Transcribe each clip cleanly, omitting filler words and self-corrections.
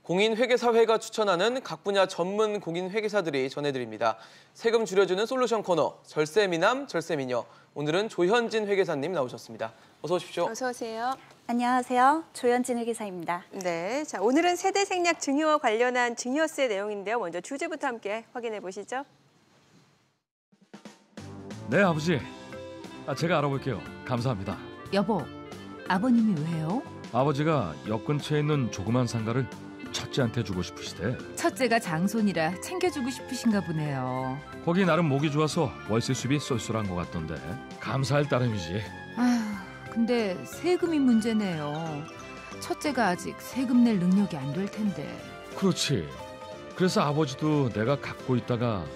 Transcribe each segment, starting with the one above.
공인회계사회가 추천하는 각 분야 전문 공인회계사들이 전해드립니다. 세금 줄여주는 솔루션 코너, 절세미남, 절세미녀. 오늘은 조현진 회계사님 나오셨습니다. 어서 오십시오. 어서 오세요. 안녕하세요. 조현진 회계사입니다. 네, 자 오늘은 세대 생략 증여와 관련한 증여세 내용인데요. 먼저 주제부터 함께 확인해 보시죠. 네, 아버지. 제가 알아볼게요. 감사합니다. 여보, 아버님이 왜요? 아버지가 역 근처에 있는 조그만 상가를 첫째한테 주고 싶으시대. 첫째가 장손이라 챙겨주고 싶으신가 보네요. 거기 나름 목이 좋아서 월세 수입이 쏠쏠한 것 같던데 감사할 따름이지. 아휴, 근데 세금이 문제네요. 첫째가 아직 세금 낼 능력이 안 될 텐데. 그렇지. 그래서 아버지도 내가 갖고 있다가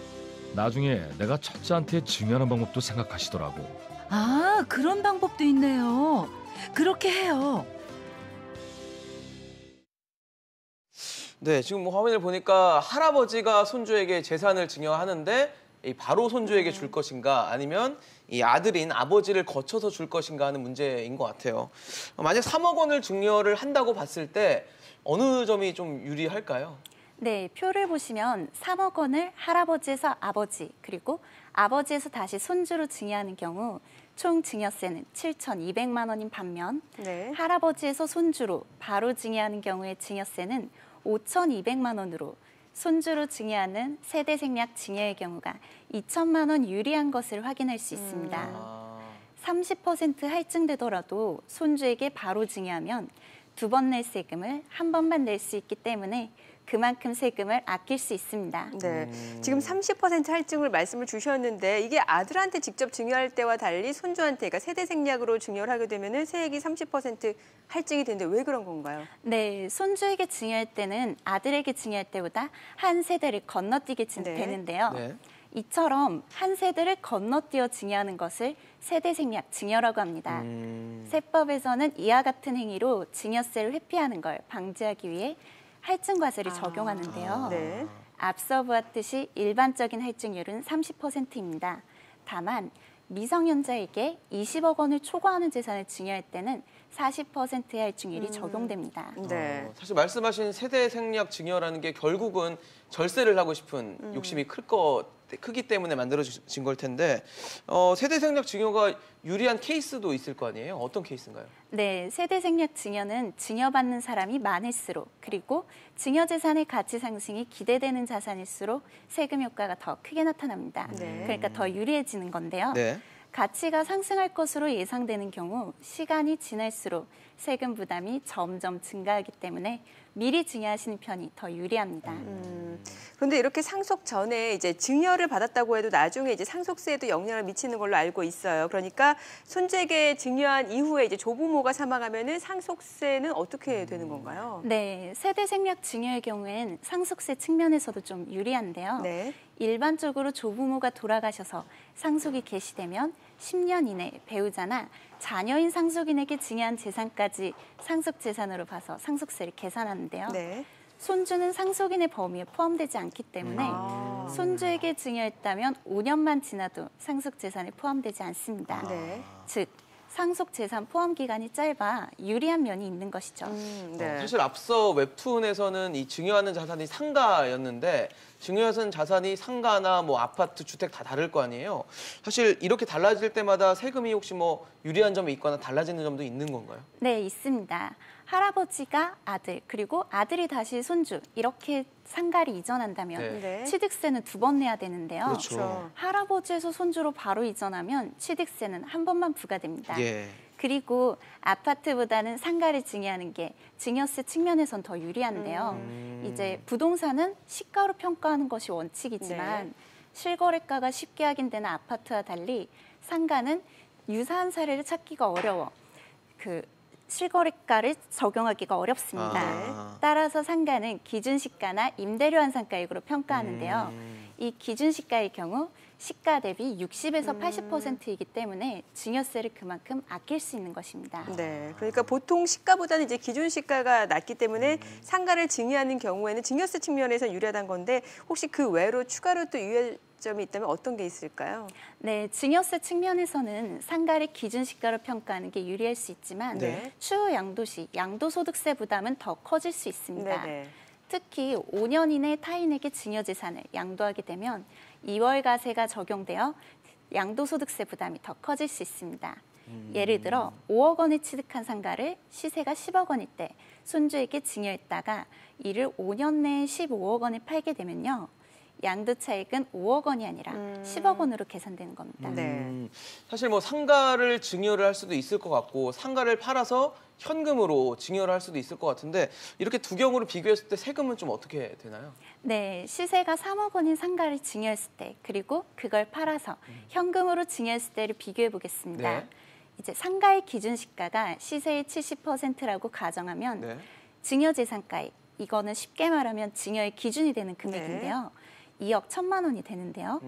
나중에 내가 첫째한테 증여하는 방법도 생각하시더라고. 아, 그런 방법도 있네요. 그렇게 해요. 네, 지금 뭐 화면을 보니까 할아버지가 손주에게 재산을 증여하는데 바로 손주에게 줄 것인가 아니면 이 아들인 아버지를 거쳐서 줄 것인가 하는 문제인 것 같아요. 만약 3억 원을 증여를 한다고 봤을 때 어느 점이 좀 유리할까요? 네, 표를 보시면 3억 원을 할아버지에서 아버지, 그리고 아버지에서 다시 손주로 증여하는 경우 총 증여세는 7,200만 원인 반면 네. 할아버지에서 손주로 바로 증여하는 경우의 증여세는 5,200만 원으로 손주로 증여하는 세대 생략 증여의 경우가 2천만 원 유리한 것을 확인할 수 있습니다. 30% 할증되더라도 손주에게 바로 증여하면 2번 낼 세금을 한 번만 낼 수 있기 때문에 그만큼 세금을 아낄 수 있습니다. 네, 지금 30% 할증을 말씀을 주셨는데 이게 아들한테 직접 증여할 때와 달리 손주한테, 그러니까 세대 생략으로 증여를 하게 되면 세액이 30% 할증이 되는데 왜 그런 건가요? 네, 손주에게 증여할 때는 아들에게 증여할 때보다 한 세대를 건너뛰게 되는데요. 네. 이처럼 한 세대를 건너뛰어 증여하는 것을 세대 생략 증여라고 합니다. 세법에서는 이와 같은 행위로 증여세를 회피하는 걸 방지하기 위해 할증 과세를 적용하는데요. 네. 앞서 보았듯이 일반적인 할증률은 30%입니다. 다만 미성년자에게 20억 원을 초과하는 재산을 증여할 때는 40%의 할증률이 적용됩니다. 네. 사실 말씀하신 세대 생략 증여라는 게 결국은 절세를 하고 싶은 욕심이 크기 때문에 만들어진 걸 텐데 세대 생략 증여가 유리한 케이스도 있을 거 아니에요? 어떤 케이스인가요? 네, 세대 생략 증여는 증여받는 사람이 많을수록 그리고 증여 재산의 가치 상승이 기대되는 자산일수록 세금 효과가 더 크게 나타납니다. 네. 그러니까 더 유리해지는 건데요. 네. 가치가 상승할 것으로 예상되는 경우 시간이 지날수록 세금 부담이 점점 증가하기 때문에 미리 증여하시는 편이 더 유리합니다. 그런데 이렇게 상속 전에 이제 증여를 받았다고 해도 나중에 이제 상속세에도 영향을 미치는 걸로 알고 있어요. 그러니까 손주에게 증여한 이후에 이제 조부모가 사망하면은 상속세는 어떻게 되는 건가요? 네, 세대 생략 증여의 경우엔 상속세 측면에서도 좀 유리한데요. 네. 일반적으로 조부모가 돌아가셔서 상속이 개시되면 10년 이내 배우자나 자녀인 상속인에게 증여한 재산까지 상속재산으로 봐서 상속세를 계산하는데요. 네. 손주는 상속인의 범위에 포함되지 않기 때문에 손주에게 증여했다면 5년만 지나도 상속재산에 포함되지 않습니다. 네. 즉, 상속재산 포함 기간이 짧아 유리한 면이 있는 것이죠. 네. 사실 앞서 웹툰에서는 이 증여하는 자산이 상가였는데 증여하는 자산이 상가나 뭐 아파트, 주택 다 다를 거 아니에요. 사실 이렇게 달라질 때마다 세금이 혹시 뭐 유리한 점이 있거나 달라지는 점도 있는 건가요? 네, 있습니다. 할아버지가 아들, 그리고 아들이 다시 손주 이렇게 상가를 이전한다면 네. 취득세는 2번 내야 되는데요. 그렇죠. 할아버지에서 손주로 바로 이전하면 취득세는 한 번만 부과됩니다. 예. 그리고 아파트보다는 상가를 증여하는 게 증여세 측면에선 더 유리한데요. 이제 부동산은 시가로 평가하는 것이 원칙이지만 네. 실거래가가 쉽게 확인되는 아파트와 달리 상가는 유사한 사례를 찾기가 어려워 실거래가를 적용하기가 어렵습니다. 따라서 상가는 기준시가나 임대료 환산가액으로 평가하는데요. 이 기준시가의 경우 시가 대비 60에서 80%이기 때문에 증여세를 그만큼 아낄 수 있는 것입니다. 네, 그러니까 보통 시가보다는 이제 기준 시가가 낮기 때문에 상가를 증여하는 경우에는 증여세 측면에서 유리하다는 건데 혹시 그 외로 추가로 또 유의할 점이 있다면 어떤 게 있을까요? 네, 증여세 측면에서는 상가를 기준시가로 평가하는 게 유리할 수 있지만 네. 추후 양도시, 양도소득세 부담은 더 커질 수 있습니다. 네네. 특히 5년 이내 타인에게 증여재산을 양도하게 되면 2월 과세가 적용되어 양도소득세 부담이 더 커질 수 있습니다. 예를 들어 5억 원을 취득한 상가를 시세가 10억 원일 때 손주에게 증여했다가 이를 5년 내에 15억 원에 팔게 되면요. 양도 차익은 5억 원이 아니라 10억 원으로 계산되는 겁니다. 네. 사실 뭐 상가를 증여를 할 수도 있을 것 같고 상가를 팔아서 현금으로 증여를 할 수도 있을 것 같은데 이렇게 두 경우를 비교했을 때 세금은 좀 어떻게 되나요? 네, 시세가 3억 원인 상가를 증여했을 때 그리고 그걸 팔아서 현금으로 증여했을 때를 비교해 보겠습니다. 네. 이제 상가의 기준 시가가 시세의 70%라고 가정하면 네. 증여재산가액, 이거는 쉽게 말하면 증여의 기준이 되는 금액인데요. 2억 1천만 원이 되는데요.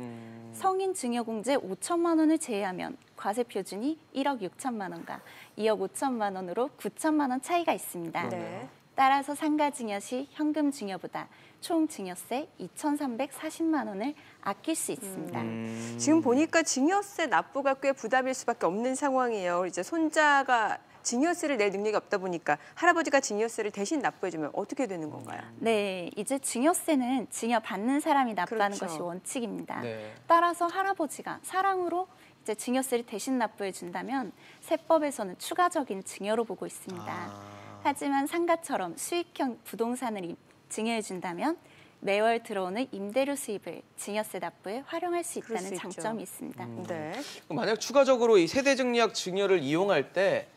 성인 증여공제 5천만 원을 제외하면 과세 표준이 1억 6천만 원과 2억 5천만 원으로 9천만 원 차이가 있습니다. 네. 따라서 상가 증여 시 현금 증여보다 총 증여세 2,340만 원을 아낄 수 있습니다. 지금 보니까 증여세 납부가 꽤 부담일 수밖에 없는 상황이에요. 이제 손자가 증여세를 낼 능력이 없다 보니까 할아버지가 증여세를 대신 납부해주면 어떻게 되는 건가요? 네, 이제 증여세는 증여받는 사람이 납부하는 그렇죠. 것이 원칙입니다. 네. 따라서 할아버지가 사랑으로 이제 증여세를 대신 납부해 준다면 세법에서는 추가적인 증여로 보고 있습니다. 하지만 상가처럼 수익형 부동산을 증여해 준다면 매월 들어오는 임대료 수입을 증여세 납부에 활용할 수 그럴 있다는 수 있죠. 장점이 있습니다. 네. 그럼 만약 추가적으로 이 세대증약 증여를 이용할 때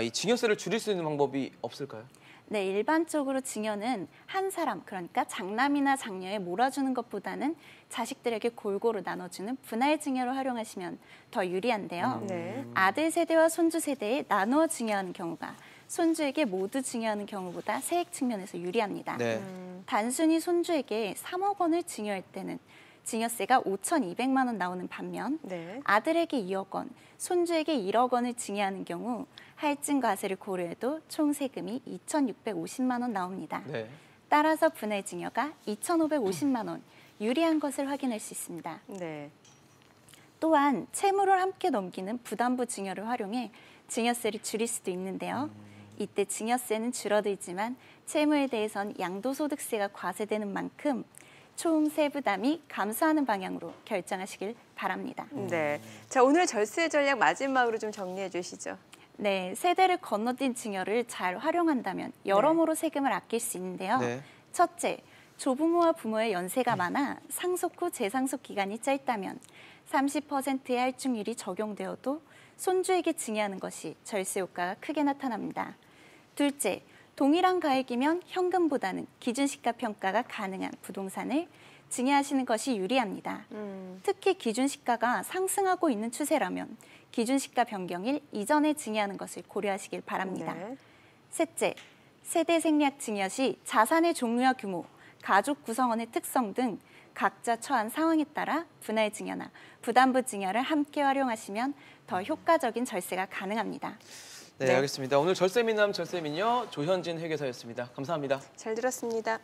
이 증여세를 줄일 수 있는 방법이 없을까요? 네, 일반적으로 증여는 한 사람, 그러니까 장남이나 장녀에 몰아주는 것보다는 자식들에게 골고루 나눠주는 분할 증여를 활용하시면 더 유리한데요. 네. 아들 세대와 손주 세대에 나누어 증여하는 경우가 손주에게 모두 증여하는 경우보다 세액 측면에서 유리합니다. 네. 단순히 손주에게 3억 원을 증여할 때는 증여세가 5,200만 원 나오는 반면 네. 아들에게 2억 원, 손주에게 1억 원을 증여하는 경우 할증 과세를 고려해도 총 세금이 2,650만 원 나옵니다. 네. 따라서 분할 증여가 2,550만 원 유리한 것을 확인할 수 있습니다. 네. 또한 채무를 함께 넘기는 부담부 증여를 활용해 증여세를 줄일 수도 있는데요. 이때 증여세는 줄어들지만 채무에 대해선 양도소득세가 과세되는 만큼 총 세부담이 감소하는 방향으로 결정하시길 바랍니다. 네. 자, 오늘 절세 전략 마지막으로 좀 정리해 주시죠. 네, 세대를 건너뛴 증여를 잘 활용한다면 여러모로 세금을 아낄 수 있는데요. 네. 첫째, 조부모와 부모의 연세가 많아 상속 후 재상속 기간이 짧다면 30%의 할증률이 적용되어도 손주에게 증여하는 것이 절세 효과가 크게 나타납니다. 둘째, 동일한 가액이면 현금보다는 기준시가 평가가 가능한 부동산을 증여하시는 것이 유리합니다. 특히 기준시가가 상승하고 있는 추세라면 기준시가 변경일 이전에 증여하는 것을 고려하시길 바랍니다. 네. 셋째, 세대 생략 증여 시 자산의 종류와 규모, 가족 구성원의 특성 등 각자 처한 상황에 따라 분할 증여나 부담부 증여를 함께 활용하시면 더 효과적인 절세가 가능합니다. 네, 알겠습니다. 오늘 절세미남 절세미녀 조현진 회계사였습니다. 감사합니다. 잘 들었습니다.